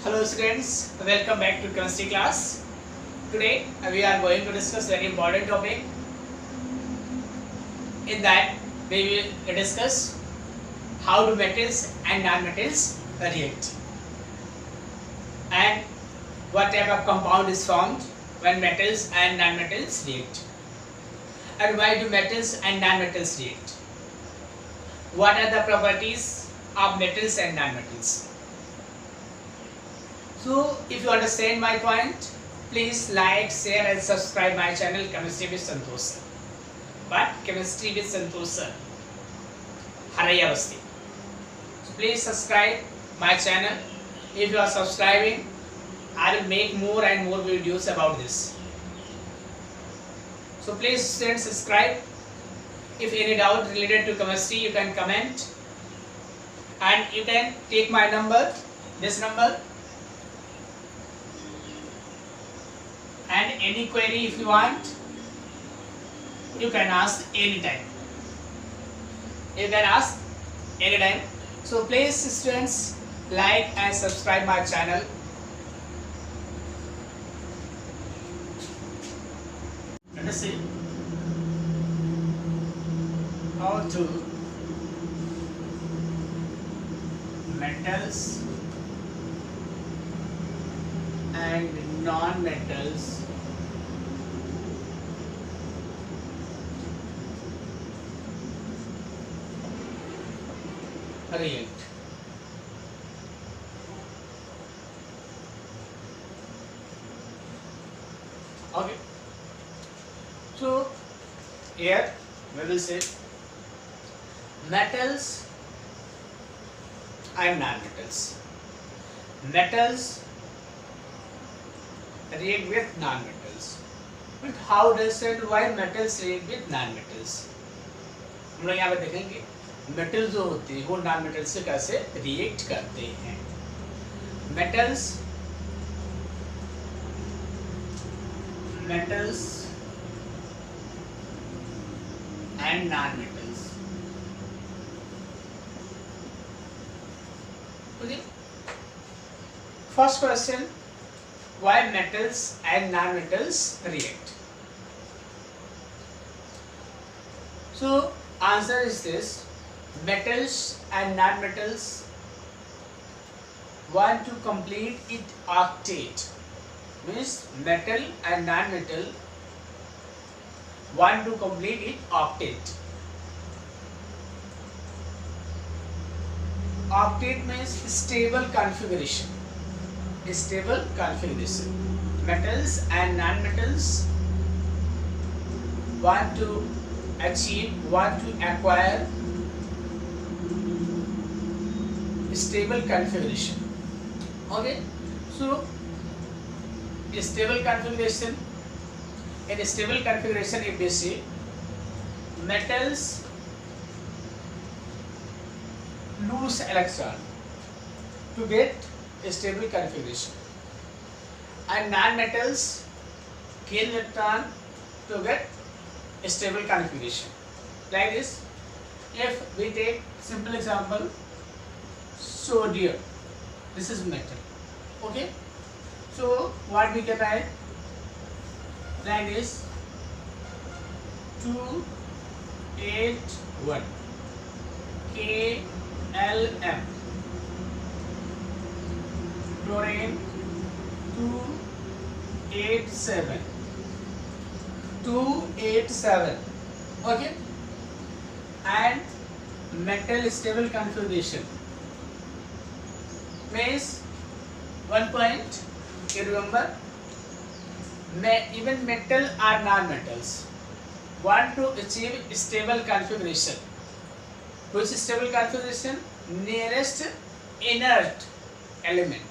Hello students, welcome back to chemistry class. Today we are going to discuss very important topic. In that we will discuss how do metals and non-metals react and what type of compound is formed when metals and non-metals react and why do metals and non-metals react. What are the properties of metals and non-metals? So, if you understand my point, please like, share and subscribe my channel Chemistry with Santosh Sir. But Chemistry with Santosh Sir, Haraya Basti. So, please subscribe my channel. If you are subscribing, I will make more and more videos about this. So, please students subscribe. If any doubt related to chemistry, you can comment. And you can take my number, this number. And any query if you want, you can ask anytime. You can ask anytime. So please students like and subscribe my channel. Let us see how to metals and non-metals react. Okay. So here we will say metals and non-metals. Metals react with non-metals. But how does it? Why metals react with non-metals? हम लोग यहाँ पे देखेंगे metal जो होते हैं वो non metal से कैसे रिएक्ट करते हैं. metals and non-metals. Okay. First question, why metals and non-metals react? So answer is this: metals and non-metals want to complete its octet. Means metal and non-metal want to complete its octet. Octet means stable configuration. Stable configuration. Metals and non-metals want to acquire stable configuration. Okay, so stable configuration. In stable configuration, if we see metals lose electron to get a stable configuration, and non-metals gain electron to get a stable configuration. Like this, if we take simple example, sodium, this is metal. Okay, so what we can write like this: 281 KLM, chlorine 287. Okay, and metal stable configuration means 1 point. You remember, even metal or non-metals want to achieve stable configuration. Which stable configuration? Nearest inert element.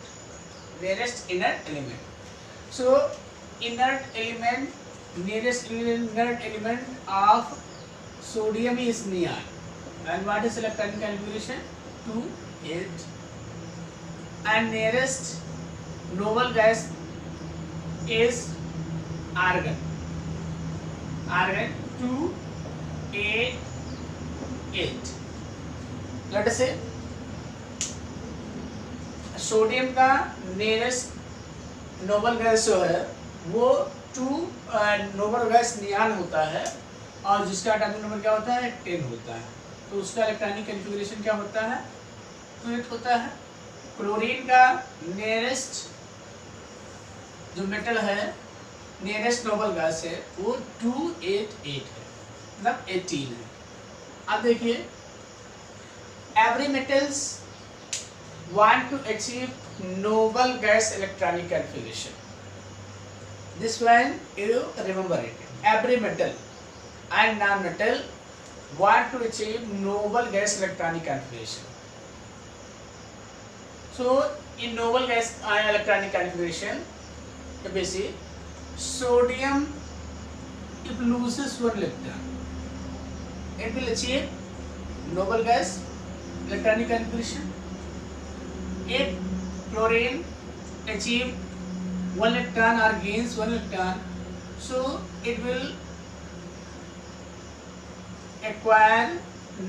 So inert element, nearest inert element of sodium is neon. And what is electron configuration? 2, 8. And nearest noble gas is argon. 2, 8, 8. Let us say sodium का nearest noble gas जो है वो 2 noble gas नियान होता है, और जिसका atomic number क्या होता है 10 होता है। तो उसका इलेक्ट्रॉनिक कॉन्फ़िगरेशन क्या होता है 2 होता है। क्लोरीन का नियरेस्ट जो मेटल है, नियरेस्ट नोबल गैस है, वो 288 है, मतलब 18 है। अब देखिए, every metals want to achieve noble gas electronic configuration. This one you remember it. Every metal and non-metal want to achieve noble gas electronic configuration. So in noble gas electronic configuration, if we see sodium, if loses 1 electron, it will achieve noble gas electronic configuration. If chlorine achieve 1 electron or gains 1 electron, so it will acquire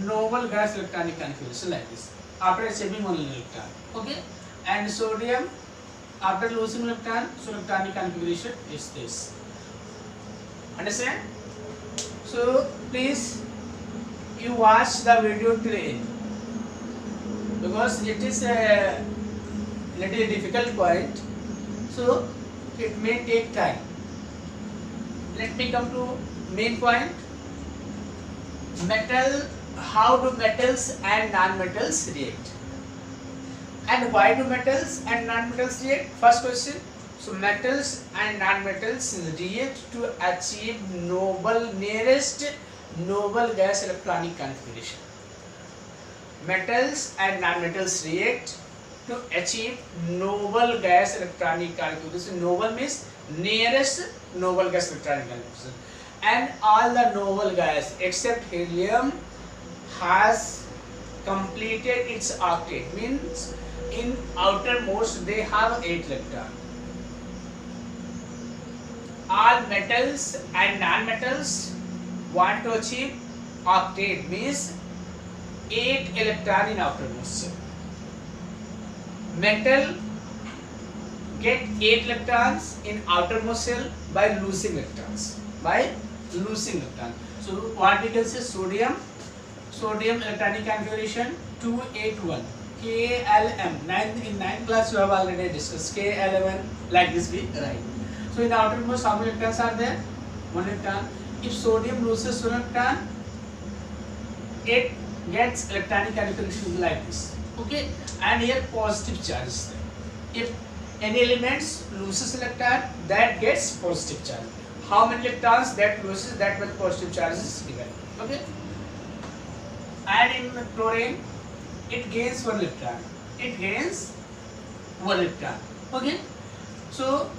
noble gas electronic configuration like this after achieving 1 electron. Okay, and sodium after losing electron, so electronic configuration is this. Understand? So please you watch the video till end, because it is a little difficult point, so it may take time. Let me come to main point. Metal, how do metals and non-metals react, and why do metals and non-metals react? First question. So metals and non-metals react to achieve nearest noble gas electronic configuration. Metals and non-metals react to achieve noble gas electronic configuration. Noble means nearest noble gas electronic configuration. And all the noble gas except helium has completed its octet. Means in outermost they have 8 electrons. All metals and non-metals want to achieve octet, means 8 electron in outermost shell. Metal get 8 electrons in outermost shell by losing electrons. So what we can say, sodium electronic configuration 281 KLM. In 9th class you have already discussed KLM, like this we write. So in the outermost how many electrons are there? 1 electron. If sodium loses 1 electron, it gets electronic configuration like this. Okay, and here positive charge is there. If any elements loses electron, that gets positive charge. How many electrons that loses, that much positive charge is given. Okay, and in chlorine it gains 1 electron. Okay, so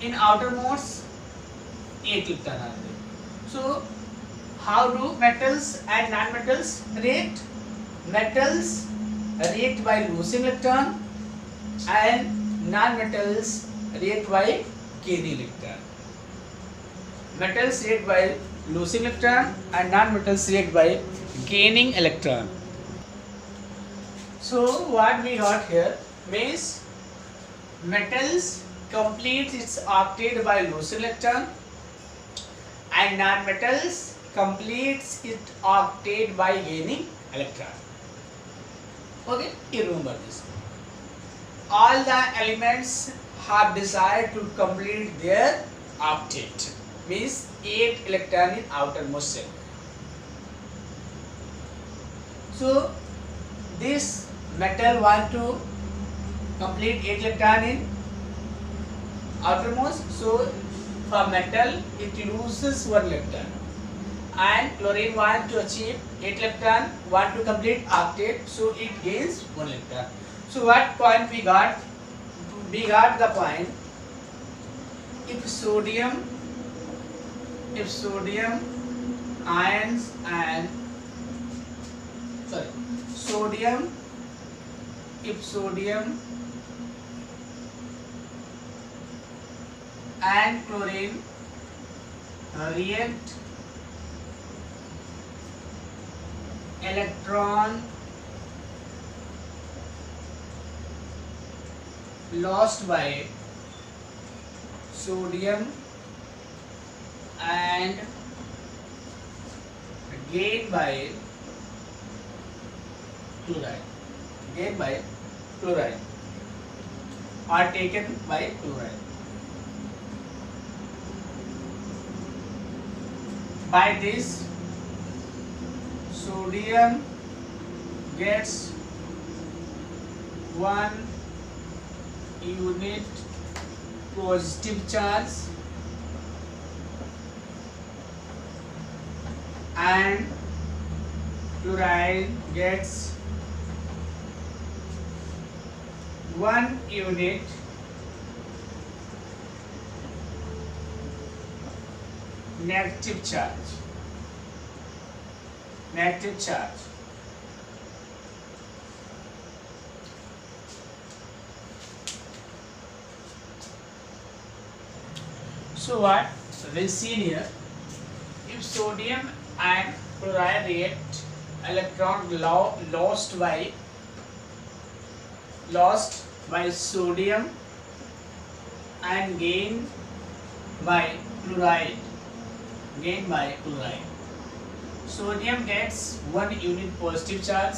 in outermost 8 electron are there. So how do metals and non-metals react? Metals react by losing electron, and non-metals react by gaining electron. Metals react by losing electron, and non-metals react by gaining electron. So what we got here means metals complete its octet by losing electron, and non-metals completes its octet by gaining electron. Okay, you remember this. All the elements have desire to complete their octet, means 8 electron in outermost shell. So this metal want to complete 8 electron in outermost, so for metal it loses 1 electron, and chlorine want to achieve 8 electron, want to complete octet, so it gains 1 electron. So what point we got? We got the point, if sodium ions and sodium and chlorine react electron lost by sodium and gained by chloride. Gained by chloride or taken by chloride. By this, sodium gets 1 unit positive charge and chloride gets 1 unit negative charge. Negative charge. So what we see here, if sodium and chloride react, electron lost by sodium and gained by chloride. Gained by chloride. Sodium gets 1 unit positive charge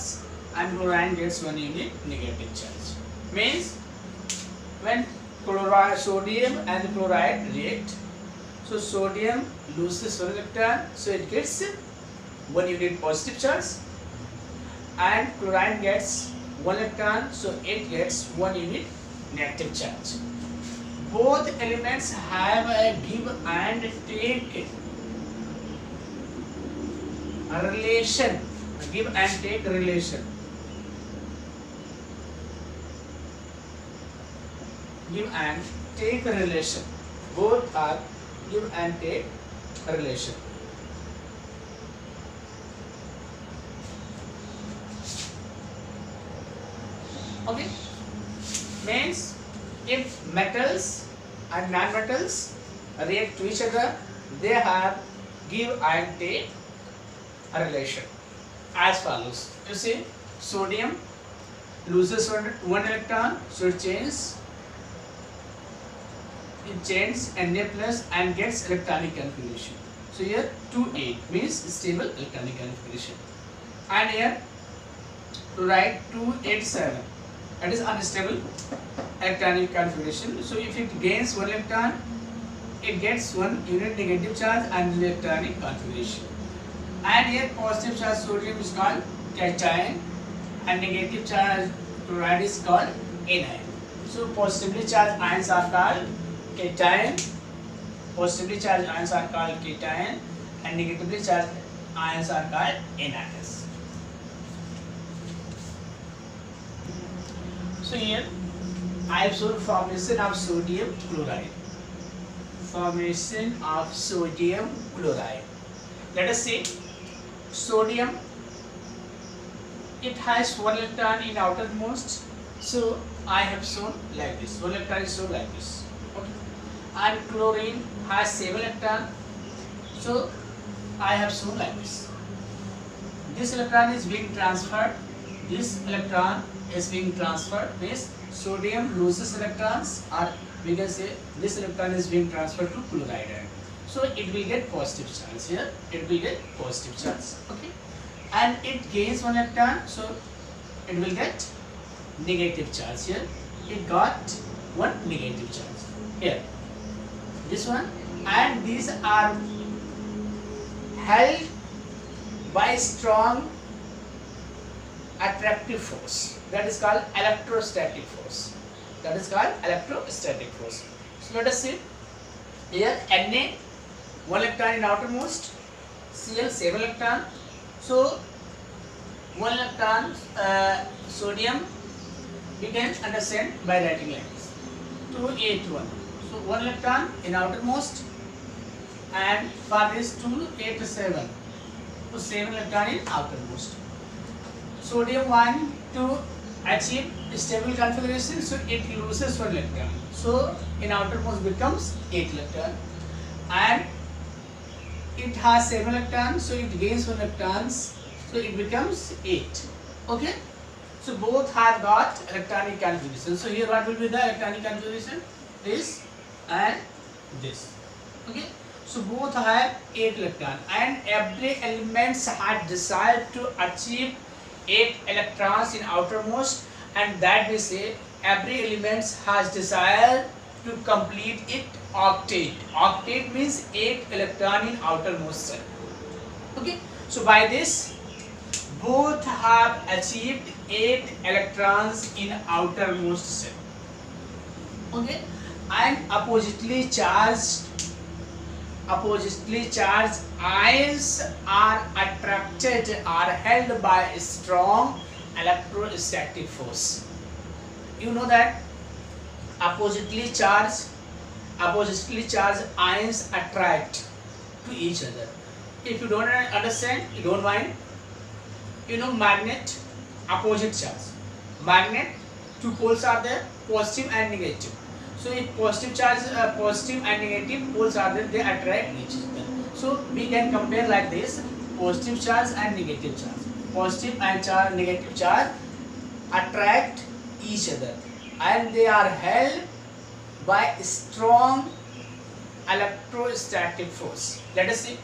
and chlorine gets 1 unit negative charge. Means when sodium and chloride react, so sodium loses 1 electron, so it gets 1 unit positive charge, and chlorine gets 1 electron, so it gets 1 unit negative charge. Both elements have a give and take relation. Give and take relation. Give and take relation. Both are give and take relation. Okay. Means if metals and non-metals react to each other, they have give and take relation as follows. You see, sodium loses one electron, so it changes Na plus and gets electronic configuration. So here 2,8 means stable electronic configuration, and here to write 2,8,7, that is unstable electronic configuration. So if it gains 1 electron, it gets 1 unit negative charge and electronic configuration. And here positive charge sodium is called cation and negative charge chloride is called anion. So positively charged ions are called cation, positively charged ions are called cation, and negatively charged ions are called anions. So here I have shown formation of sodium chloride. Formation of sodium chloride. Let us see. Sodium, it has 1 electron in outermost, so I have shown like this. 1 electron is shown like this. Okay. And chlorine has 7 electron, so I have shown like this. This electron is being transferred. This electron is being transferred. Means sodium loses electrons, or we can say this electron is being transferred to chloride ion. So it will get positive charge here. It will get positive charge. Okay, and it gains 1 electron, so it will get negative charge here. It got 1 negative charge here. This one, and these are held by strong attractive force. That is called electrostatic force. That is called electrostatic force. So let us see here. Na 1 electron in outermost, Cl 7 electron. So 1 electron sodium we can understand by writing like this 281. So 1 electron in outermost, and for this 287. So 7 electron in outermost. Sodium want to achieve stable configuration, so it loses 1 electron. So in outermost becomes 8 electron, and it has 7 electrons, so it gains 1 electrons, so it becomes 8. Okay, So both have got electronic configuration. So here what will be the electronic configuration? This and this. Okay. So both have 8 electrons, and every element had desired to achieve 8 electrons in outermost, and that we say every element has desire to complete it octet. Octet means 8 electron in outermost cell. Okay. So by this both have achieved 8 electrons in outermost cell. Okay. And oppositely charged ions are attracted or held by a strong electrostatic force. You know that oppositely charged ions attract to each other. If you don't understand, you don't mind. You know magnet, opposite charge. Magnet, two poles are there, positive and negative. So if positive charge, positive and negative poles are there, they attract each other. So we can compare like this: positive charge and negative charge. Positive and negative charge attract each other, and they are held by strong electrostatic force. Let us see.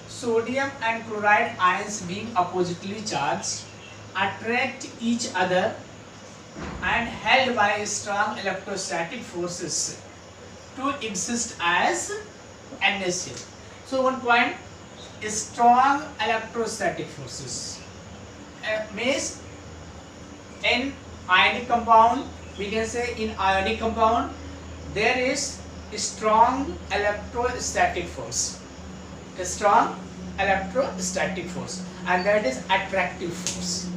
Sodium and chloride ions being oppositely charged attract each other and held by strong electrostatic forces to exist as NaCl. So one point is strong electrostatic forces. Means in ionic compound, we can say in ionic compound there is a strong electrostatic force. A strong electrostatic force, and that is attractive force.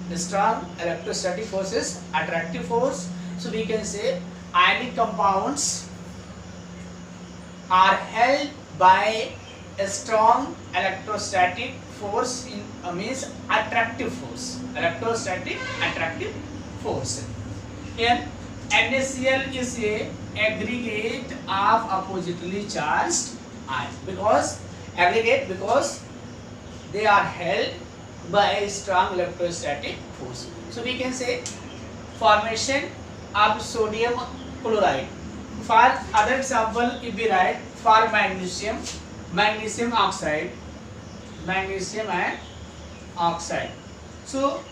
The strong electrostatic force is attractive force. So we can say ionic compounds are held by a strong electrostatic force in means attractive force. Electrostatic attractive force. Here NaCl is a aggregate of oppositely charged ions because they are held by a strong electrostatic force. So we can say formation of sodium chloride. For other example, if we write for magnesium oxide, magnesium and oxide. So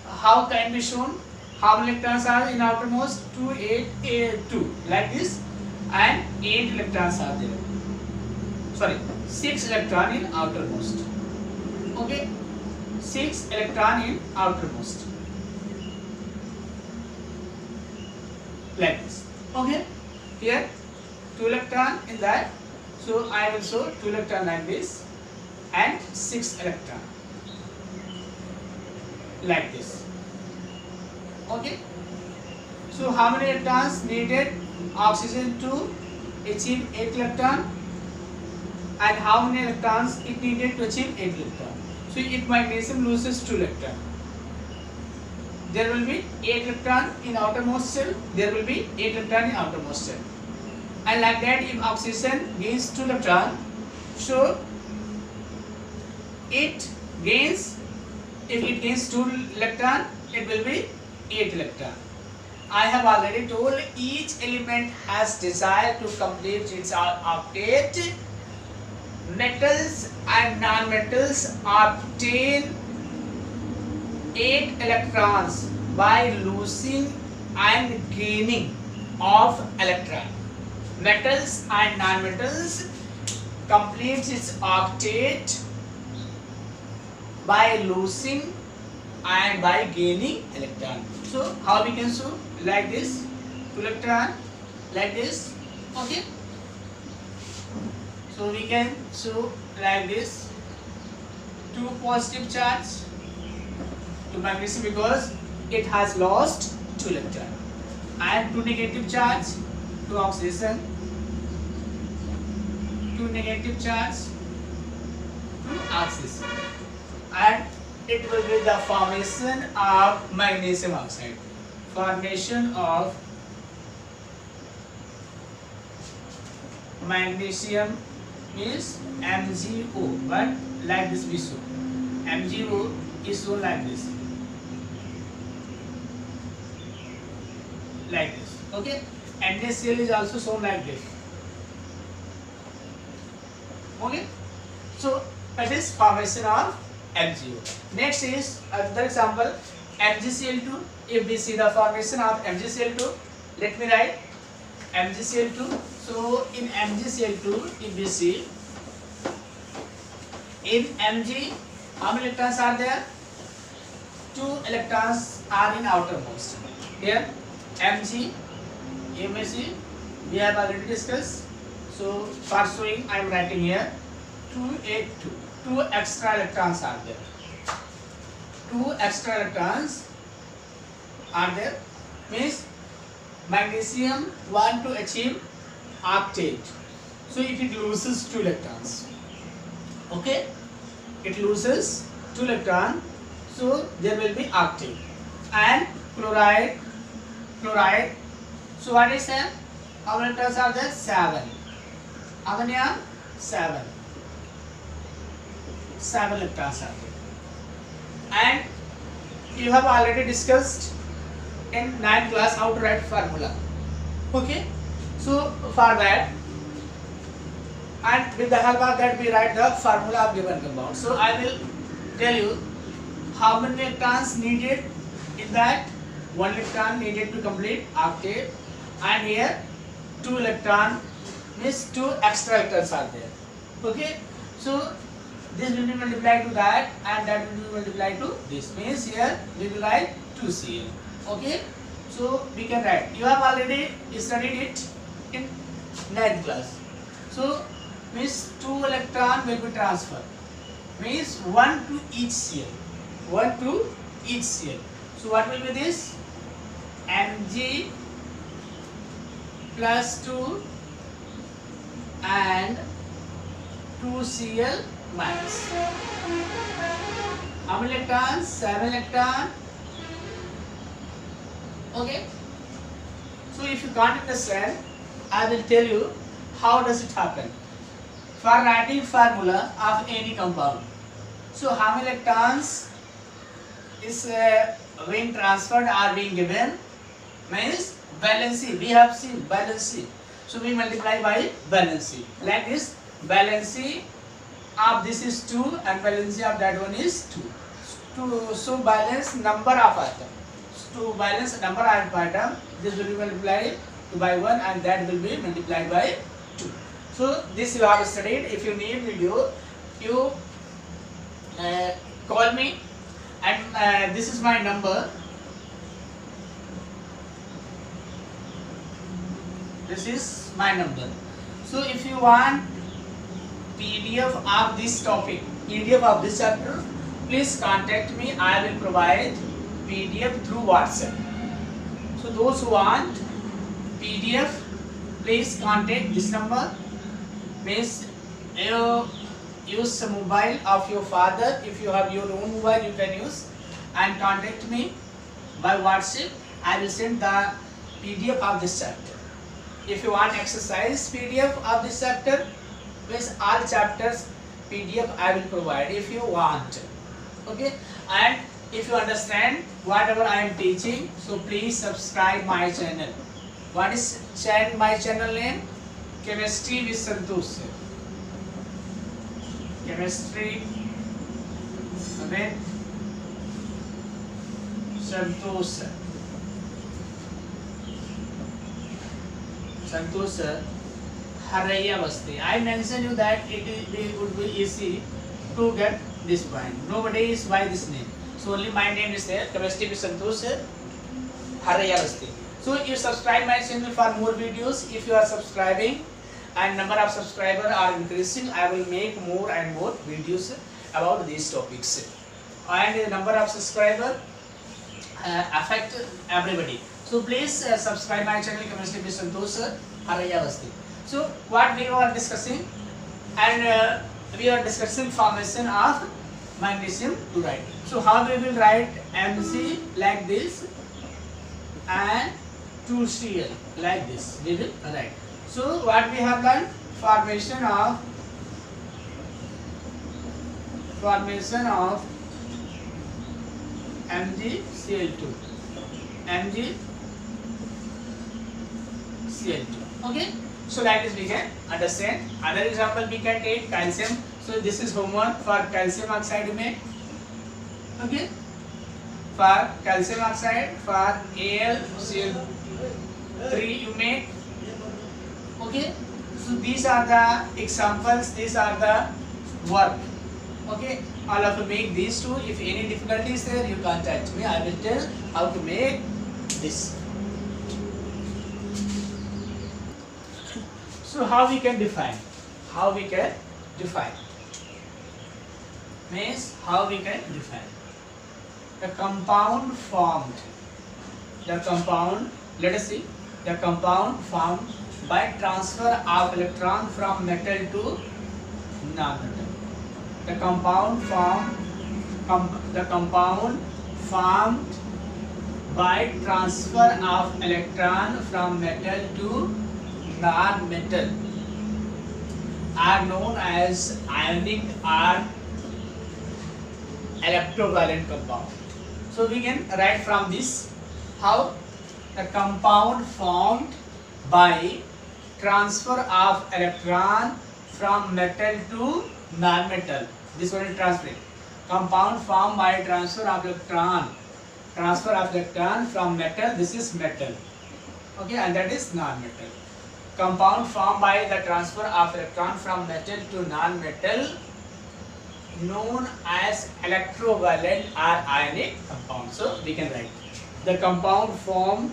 how can be shown? How many electrons are in outermost? 2, 8, 2 like this, and 8 electrons are there. Sorry, 6 electron in outermost. Okay, 6 electron in outermost like this. Okay, here 2 electron in that, so I will show 2 electron like this and 6 electron like this. Okay, so how many electrons needed oxygen to achieve 8 electron, and how many electrons it needed to achieve 8 electron? So if magnesium loses 2 electron, there will be 8 electron in outermost shell, there will be 8 electron in outermost shell. And like that, if oxygen gains 2 electron, so if it gains 2 electron, it will be 8 electron. I have already told each element has desire to complete its octet. Metals and non-metals obtain 8 electrons by losing and gaining of electron. Metals and non-metals completes its octet by losing and by gaining electron. So how we can show? Like this, 2 electron, like this. Okay. So we can show like this: 2 positive charge to magnesium because it has lost 2 electron, and 2 negative charge to oxygen, 2 negative charge to oxygen, and it will be the formation of magnesium oxide. Formation of magnesium means MgO, but like this we show. MgO is shown like this. like this. Okay, NaCl is also shown like this. Okay, so it is formation of MgO. Next is another example, MgCl2. If we see the formation of MgCl2, let me write MgCl2. So in MgCl2, if we see in Mg, how many electrons are there? 2 electrons are in outermost. Here Mg, you may see we have already discussed. So for showing, I am writing here 2A2. 2 extra electrons are there. 2 extra electrons are there. Means magnesium want to achieve octet. So if it loses 2 electrons, okay, it loses 2 electrons. So there will be octet. And chloride. So what is that? How many electrons are there? 7. How many are? 7. 7 electrons are there. And you have already discussed in 9th class how to write formula. Okay. So for that, and with the help of that, we write the formula of given compound. So I will tell you how many electrons needed in that. 1 electron needed to complete octet, and here 2 electron means 2 extra electrons are there. Okay, so this will be multiplied to that, and that will be multiplied to this. Means here we will write 2Cl. Okay, so we can write. You have already studied it in 9th class. So means 2 electron will be transferred. Means 1 to each Cl. 1 to each Cl. So what will be this? Mg plus 2 and 2Cl minus. How many electrons? 7 electrons. Okay. So if you can't understand, I will tell you how does it happen. For writing formula of any compound, so how many electrons is being transferred or being given? Means valency. We have seen valency. So we multiply by valency. Like this, valency of this is 2 and valency of that one is 2. So balance number of atoms. To balance number of atoms, this will be multiplied by 1 and that will be multiplied by 2. So this you have studied. If you need video, you call me, and this is my number. This is my number. So if you want PDF of this topic, PDF of this chapter, please contact me. I will provide PDF through WhatsApp. So those who want PDF, please contact this number. Means you use the mobile of your father. If you have your own mobile, you can use, and contact me by WhatsApp. I will send the PDF of this chapter. If you want exercise PDF of this chapter, means all chapters PDF I will provide if you want. Okay, and if you understand whatever I am teaching, so please subscribe my channel. What is my channel name? Chemistry with Santosh. Chemistry with Santosh. Santosh Haraya Basti. I mentioned you that it would be easy to get this point. Nobody is by this name. So only my name is there. Chemistry with Santosh Haraya Basti. So you subscribe my channel for more videos. If you are subscribing and number of subscribers are increasing, I will make more and more videos about these topics. And the number of subscribers affect everybody. So please subscribe my channel Chemistry with Santosh Haraya Basti. So what we are discussing, and we are discussing formation of magnesium chloride. So how we will write Mg like this and 2Cl like this we will write. So what we have done, formation of MgCl2. Cl2. Okay, so like this we can understand. Other example we can take calcium. So this is homework for calcium oxide you make. Okay, for calcium oxide, for AlCl3 you make. Okay, so these are the examples, these are the work. Okay, all of you make these two. If any difficulty is there, you contact me. I will tell how to make this. So how we can define? How we can define? Means how we can define the compound formed. The compound. Let us see the compound formed by transfer of electron from metal to non-metal. The compound formed by transfer of electron from metal to non-metal are known as ionic or electrovalent compound. So we can write from this how the compound formed by transfer of electron from metal to non-metal. This one is transfer. Compound formed by transfer of electron from metal. This is metal. Okay, and that is non-metal. Compound formed by the transfer of electron from metal to non-metal known as electrovalent or ionic compound. So we can write the compound formed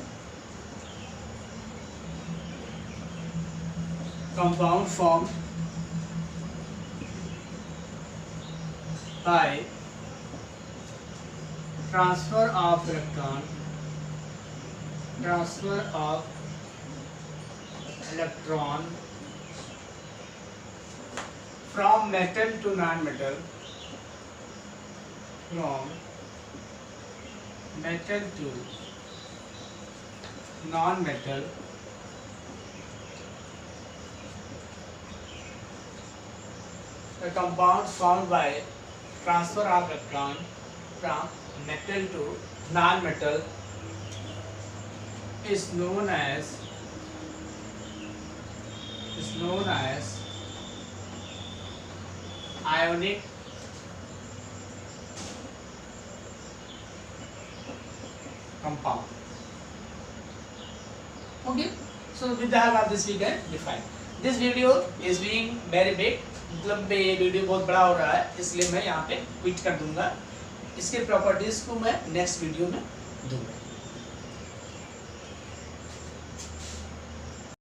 by transfer of electron from metal to non-metal, from metal to non-metal the compound formed by transfer of electron from metal to non-metal is known as ionic compound. Okay, so with the help of this we can define. This video is being very big, मतलब ये video बहुत बड़ा हो रहा है, इसलिए मैं यहाँ पे क्विट कर दूंगा. इसके प्रॉपर्टीज को मैं नेक्स्ट वीडियो में दूंगा.